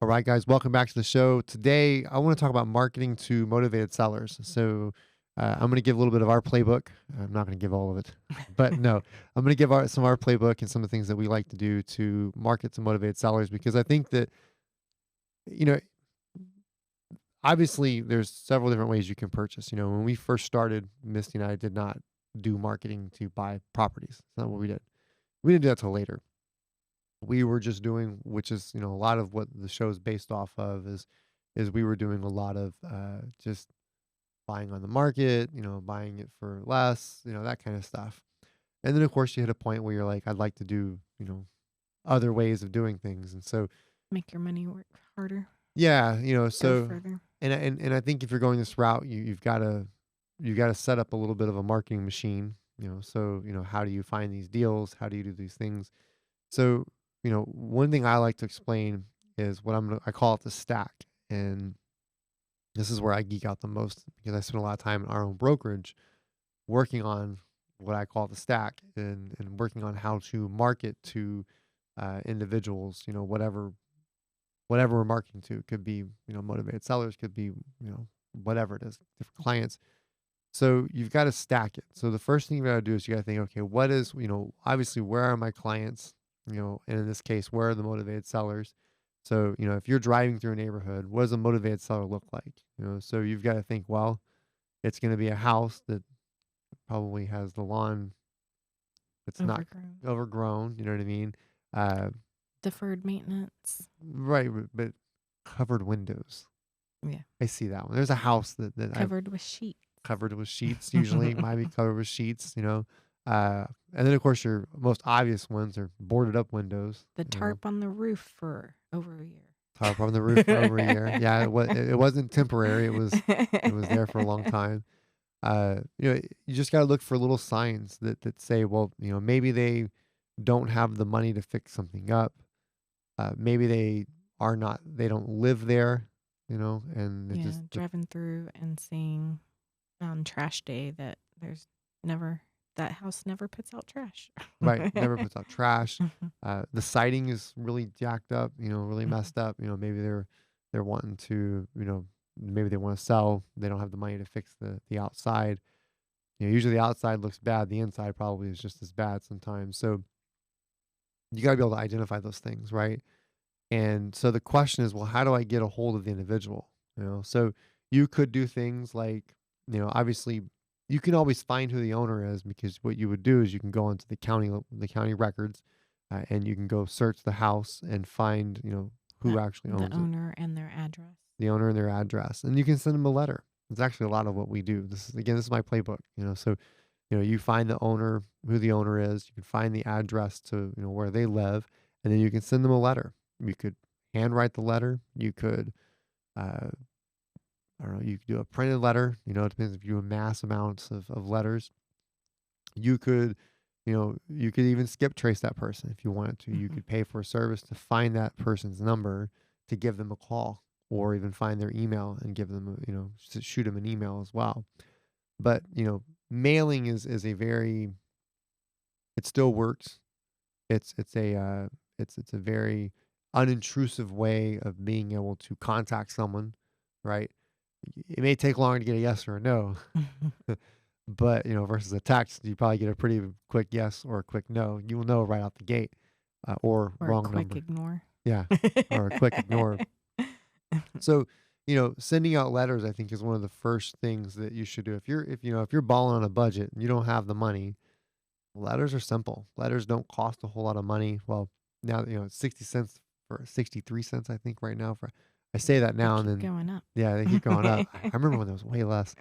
All right, guys, welcome back to the show. Today, I want to talk about marketing to motivated sellers. I'm going to give a little bit of our playbook. I'm not going to give all of it, but no, I'm going to give some of our playbook and some of the things that we like to do to market to motivated sellers because I think that, you know, obviously there's several different ways you can purchase. When we first started, Misty and I did not do marketing to buy properties. That's not what we did. We didn't do that till later. We were just doing, which is, a lot of what the show is based off of is we were doing a lot of just buying on the market, buying it for less, that kind of stuff. And then of course you hit a point where you're like, I'd like to do, other ways of doing things. And so Make your money work harder, yeah, go so further. and I think if you're going this route, you've got to set up a little bit of a marketing machine, so how do you find these deals? How do you do these things? So, one thing I like to explain is I call it the stack. And this is where I geek out the most because I spend a lot of time in our own brokerage working on what I call the stack and working on how to market to individuals, whatever we're marketing to. It could be, motivated sellers, could be, whatever it is, different clients. So you've got to stack it. So the first thing you got to do is you got to think, okay, what is, obviously where are my clients, and in this case, where are the motivated sellers? So, if you're driving through a neighborhood, what does a motivated seller look like? So you've got to think, well, it's going to be a house that probably has the lawn that's not Overgrown. overgrown. You know what I mean? Uh, Deferred maintenance. right. But covered windows. Yeah. I see that one. There's a house that I've Covered with sheets. covered with sheets, usually might be covered with sheets. And then of course your most obvious ones are boarded up windows, The tarp on the roof for over a year. tarp on the roof for over a year. Yeah, it wasn't temporary. It was there for a long time. You just got to look for little signs that say, well, maybe they don't have the money to fix something up. Maybe they don't live there, and it Yeah, just driving through and seeing on trash day that there's never that house never puts out trash. right, never puts out trash. The siding is really jacked up, really messed up. Maybe they're wanting to, maybe they want to sell. They don't have the money to fix the outside. Usually the outside looks bad. The inside probably is just as bad sometimes. So you got to be able to identify those things, right? And so the question is, well, how do I get a hold of the individual? So you could do things like, obviously you can always find who the owner is because what you would do is you can go into the county records, and you can go search the house and find, who actually The owns it, owner and their address. the owner and their address, and you can send them a letter. It's actually a lot of what we do. This is my playbook, so, you find the owner, who the owner is, you can find the address to, where they live, and then you can send them a letter. You could handwrite the letter. You could, uh, I don't know, you could do a printed letter. It depends if you do mass amounts of letters. You could, you could even skip trace that person if you wanted to. You Mhm. could pay for a service to find that person's number to give them a call, or even find their email and give them, to shoot them an email as well. But, mailing is a very, it still works. It's a very unintrusive way of being able to contact someone, right? It may take longer to get a yes or a no, but versus a text, you probably get a pretty quick yes or a quick no. You will know right out the gate, or Or a wrong quick number, ignore. yeah, or a quick ignore. So sending out letters, I think, is one of the first things that you should do. If you're balling on a budget and you don't have the money, letters are simple. Letters don't cost a whole lot of money. Well, now it's 60 cents for 63 cents, I think, right now. I say that They now and keep then, going up. yeah, they keep going up. I remember when it was way less.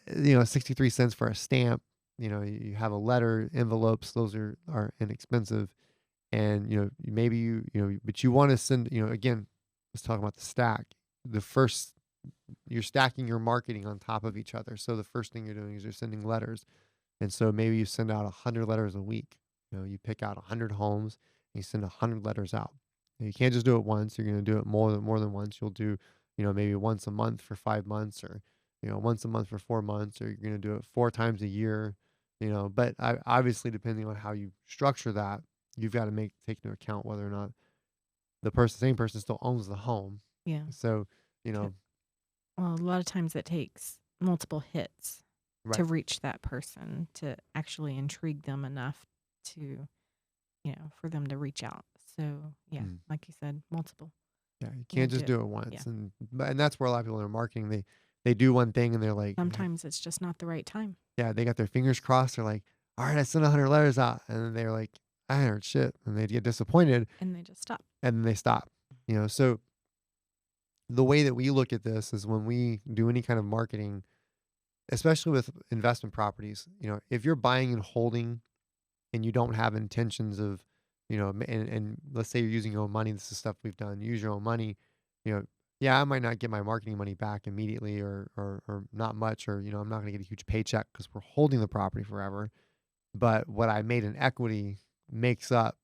63 cents for a stamp. You have a letter, envelopes, those are inexpensive. And maybe but you want to send, again, let's talk about the stack. The first You're stacking your marketing on top of each other. So the first thing you're doing is you're sending letters. And so maybe you send out 100 letters a week. You pick out 100 homes and you send 100 letters out. You can't just do it once. You're going to do it more than once. You'll do, maybe once a month for 5 months, or, once a month for 4 months, or you're going to do it 4 times a year. But obviously, depending on how you structure that, you've got to take into account whether or not same person still owns the home. Yeah. So, you To know, Well, a lot of times it takes multiple hits to right. reach that person to actually intrigue them enough to, for them to reach out. So, yeah, Mm. like you said, multiple. Yeah, you You can't do just it. do it Yeah. once, and that's where a lot of people are marketing. They do one thing and they're like, Sometimes it's just not the right time yeah, they got their fingers crossed. They're like, all right, I sent 100 letters out, and then they're like, I heard shit, and they get disappointed, and they just stop. and then they stop. So the way that we look at this is when we do any kind of marketing, especially with investment properties. If you're buying and holding, and you don't have intentions of, and let's say you're using your own money. This is stuff we've done. Use your own money. You know, yeah, I might not get my marketing money back immediately, or not much, or I'm not going to get a huge paycheck because we're holding the property forever. But what I made in equity makes up,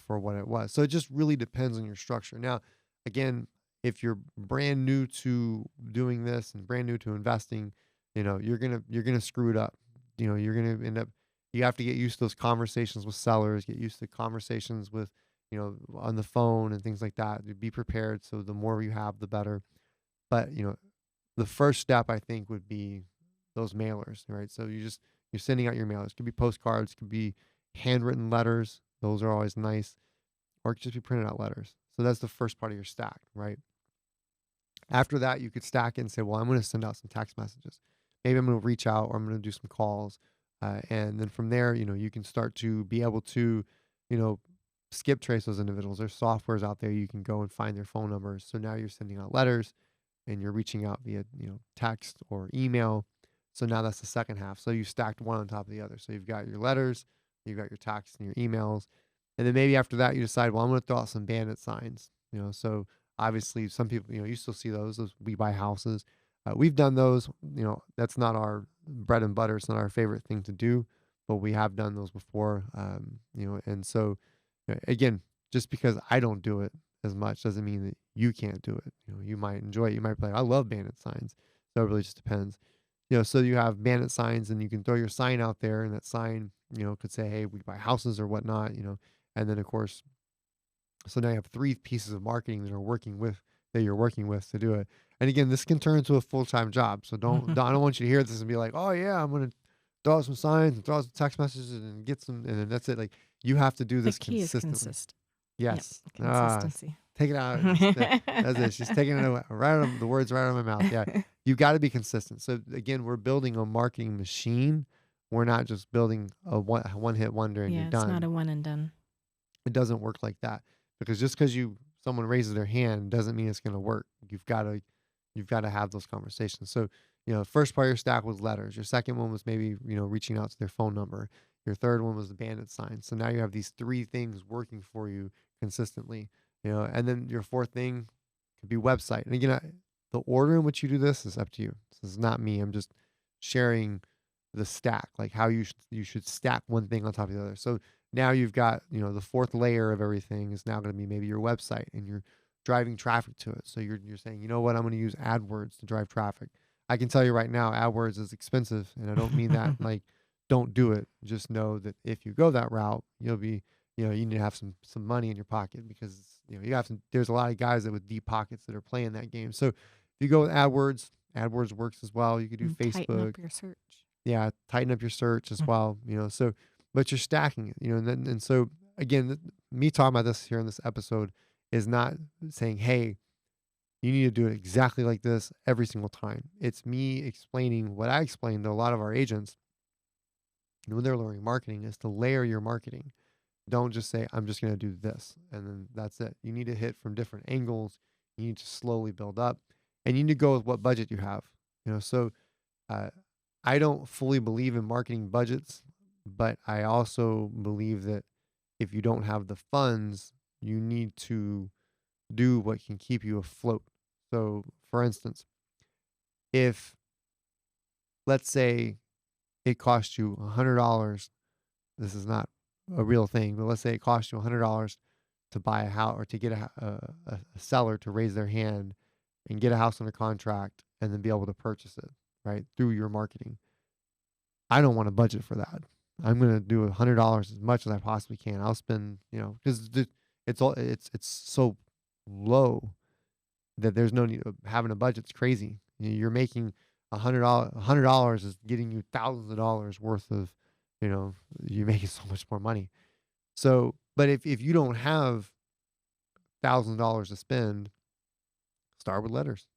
for what it was. So it just really depends on your structure. Now, again, if you're brand new to doing this and brand new to investing, you're gonna screw it up. You're gonna end up. You have to get used to those conversations with sellers, get used to conversations with, on the phone and things like that. To be prepared. So the more you have, the better. But the first step I think would be those mailers, right? So you're sending out your mailers. It could be postcards, could be handwritten letters. Those are always nice, or it could just be printed out letters. So that's the first part of your stack, right? After that, you could stack it and say, well, I'm going to send out some text messages. Maybe I'm going to reach out, or I'm going to do some calls, and then from there, you can start to be able to, you know, skip trace those individuals. There's softwares out there you can go and find their phone numbers. So now you're sending out letters and you're reaching out via text or email. So now that's the second half. So you stacked one on top of the other. So you've got your letters, you've got your texts and your emails, and then maybe after that you decide, well, I'm going to throw out some bandit signs. So obviously some people, you still see those we buy houses. We've done those. That's not our bread and butter. It's not our favorite thing to do, but we have done those before. And so again, just because I don't do it as much doesn't mean that you can't do it. You might enjoy it. You might be like, I love bandit signs. So it really just depends. So you have bandit signs and you can throw your sign out there, and that sign, could say, hey, we buy houses or whatnot, and then of course, so now you have three pieces of marketing that you're working with to do it. And again, this can turn into a full-time job. So I don't want you to hear this and be like, oh yeah, I'm going to throw out some signs and throw out some text messages and get some, and then that's it. Like, you have to do The this key is consistently. consistent. Yep, Yes. consistency. Take it out. That's it. She's taking it right out of the words right out of my mouth. Yeah. You got to be consistent. So again, we're building a marketing machine. We're not just building a one hit wonder and you're Yeah, it's not done. a one and done. It doesn't work like that, because just because someone raises their hand doesn't mean it's going to work. You've got to have those conversations. So, first part of your stack was letters. Your second one was maybe, reaching out to their phone number. Your third one was the bandit sign. So now you have these three things working for you consistently, and then your fourth thing could be website. And again, the order in which you do this is up to you. This is not me. I'm just sharing the stack, like how you should stack one thing on top of the other. So now you've got, the fourth layer of everything is now going to be maybe your website, and you're driving traffic to it. So you're saying, you know what, I'm going to use AdWords to drive traffic. I can tell you right now, AdWords is expensive, and I don't mean that like don't do it. Just know that if you go that route, you'll be, you need to have some money in your pocket, because there's a lot of guys that with deep pockets that are playing that game. So if you go with AdWords, AdWords works as well. You could do And tighten Facebook. up your search. Yeah, tighten up your search as Mm. well. So, but you're stacking it. And so again, me talking about this here in this episode is not saying, hey, you need to do it exactly like this every single time. It's me explaining what I explain to a lot of our agents when they're learning marketing, is to layer your marketing. Don't just say, I'm just going to do this and then that's it. You need to hit from different angles. You need to slowly build up, and you need to go with what budget you have. So uh, I don't fully believe in marketing budgets, but I also believe that if you don't have the funds, you need to do what can keep you afloat. So, for instance, if, let's say, it costs you $100, this is not a real thing, but let's say it costs you $100 to buy a house, or to get a seller to raise their hand and get a house under contract and then be able to purchase it, right, through your marketing. I don't want to budget for that. I'm going to do $100 as much as I possibly can. I'll spend, because it's all it's so. low that there's no need of having a budget's crazy. You're making $100 is getting you thousands of dollars worth of, you know, you're making so much more money. So, but if you don't have thousands of dollars to spend, start with letters.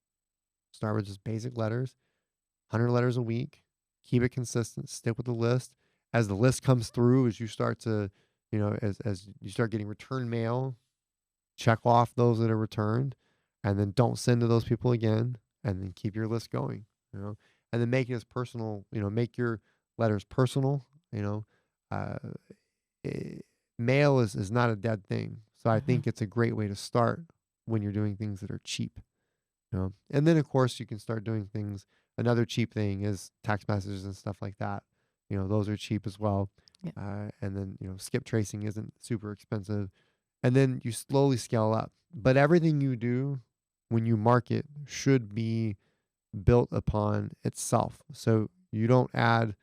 Start with just basic letters, 100 letters a week. Keep it consistent. Stick with the list. As the list comes through, as you start to, as you start getting return mail, check off those that are returned, and then don't send to those people again, and then keep your list going. You know, and then make it as personal. Make your letters personal. You know, uh, eh, mail is not a dead thing. So I Hmm. think it's a great way to start when you're doing things that are cheap. And then of course you can start doing things. Another cheap thing is text messages and stuff like that. Those are cheap as well. Yeah. And then skip tracing isn't super expensive. And then you slowly scale up. But everything you do when you market should be built upon itself. So you don't add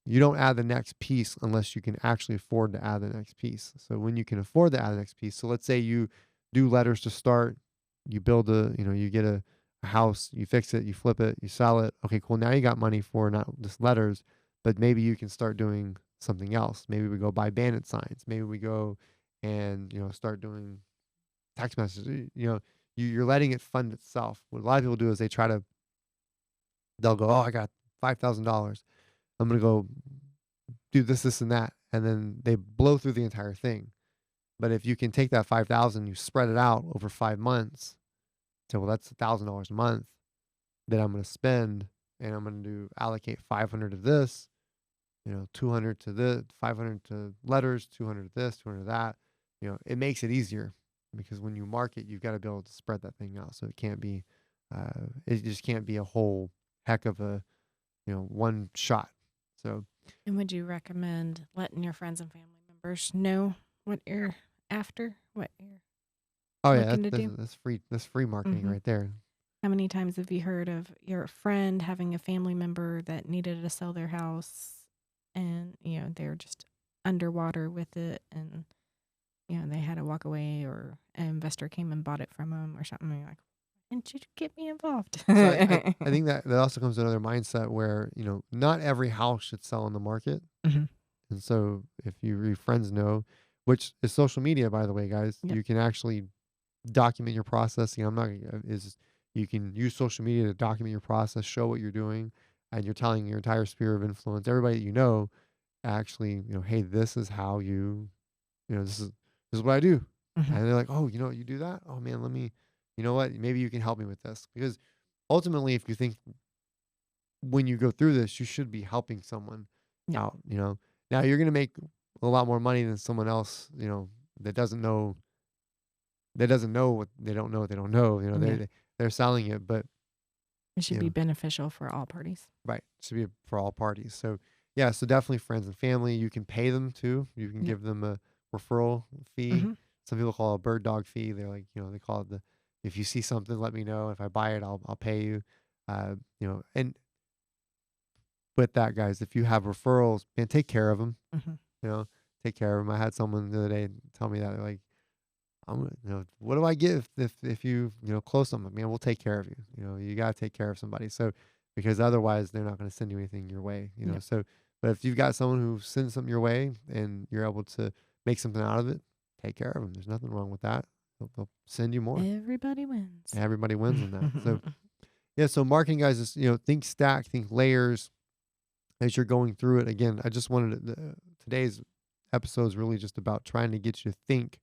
the next piece unless you can actually afford to add the next piece. So when you can afford to add the next piece, so let's say you do letters to start, you build you get a house, you fix it, you flip it, you sell it. Okay, cool. Now you got money for not just letters, but maybe you can start doing something else. Maybe we go buy bandit signs. Maybe we go and start doing text messages. You're letting it fund itself. What a lot of people do is they'll go, oh, I got $5,000. I'm gonna go do this, this, and that, and then they blow through the entire thing. But if you can take that 5,000, you spread it out over 5 months. So well, that's $1,000 a month that I'm going to spend, and I'm going to allocate 500 to this, 200 to this, 500 to letters, 200 to this, 200 to that. It makes it easier because when you market, you've got to be able to spread that thing out. So it just can't be a whole heck of a, one shot. So And would you recommend letting your friends and family members know what you're after, what you're oh yeah, looking to that's do? that's free. That's free marketing Hmm. right there. How many times have you heard of your friend having a family member that needed to sell their house and, they're just underwater with it and, they had to walk away or an investor came and bought it from them or something. And you're like, why didn't you get me involved? So I think that also comes to another mindset where not every house should sell on the market. Hmm. And so if your friends know, which is social media, by the way, guys, Yep. you can actually document your process. I'm not is you can use social media to document your process, show what you're doing, and you're telling your entire sphere of influence, everybody that actually, hey, this is how this is what I do. Hmm. And they're like, oh, you do that? Oh man, you know what? Maybe you can help me with this. Because ultimately, if you think when you go through this, you should be helping someone Yep. out. Now you're going to make a lot more money than someone else, that doesn't know what they don't know what they don't know. Yeah. They're selling it, but It should you be know, beneficial for all parties. right. It should be for all parties. So yeah, so definitely friends and family. You can pay them too. You can Yep. give them a referral fee. Hmm. Some people call it a bird dog fee. They're like, they call it if you see something, let me know. If I buy it, I'll pay you. And with that, guys, if you have referrals, man, take care of them. Hmm. You know, take care of them. I had someone the other day tell me that they're like, what do I give if you close them? Man, we'll take care of you. You gotta take care of somebody. So because otherwise they're not gonna send you anything your way. Yep. So but if you've got someone who sends something your way and you're able to make something out of it, take care of them. There's nothing wrong with that. They'll send you more. Everybody wins. Everybody wins on that. So yeah, so marketing, guys, is think stack, think layers as you're going through it. Again, I just wanted today's episode is really just about trying to get you to think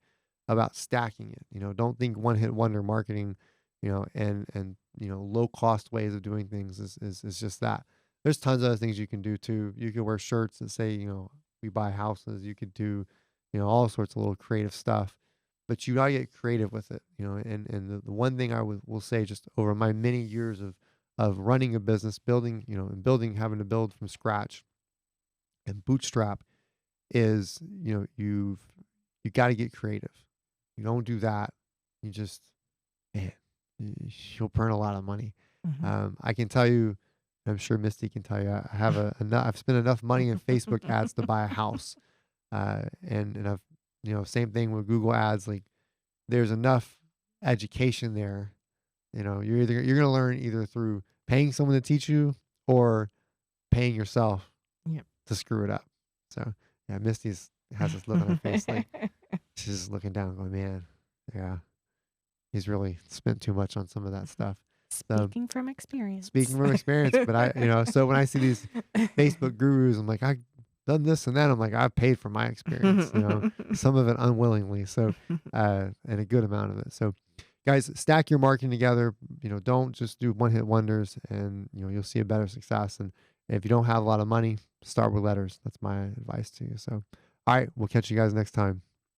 about stacking it. Don't think one hit wonder marketing, and low cost ways of doing things is just that. There's tons of other things you can do too. You can wear shirts that say, we buy houses. You could do, all sorts of little creative stuff, but you gotta get creative with it, and the one thing I will say just over my many years of running a business, building, and having to build from scratch and bootstrap is, you got to get creative. You don't do that, you just, man, you'll burn a lot of money. Hmm. I can tell you, I'm sure Misty can tell you, I have I've spent enough money in Facebook ads to buy a house, and I've, same thing with Google ads. Like there's enough. education there. You're gonna learn either through paying someone to teach you or paying yourself Yep. to screw it up. So yeah, Misty's has this look on her face like she's just looking down, going, "Man, yeah, he's really spent too much on some of that stuff." So Speaking from speaking experience. from experience, but so when I see these Facebook gurus, I'm like, I've done this and that. I'm like, I've paid for my experience, some of it unwillingly. So, and a good amount of it. So, guys, stack your marketing together. Don't just do one hit wonders, and you'll see a better success. And if you don't have a lot of money, start with letters. That's my advice to you. So, all right, we'll catch you guys next time.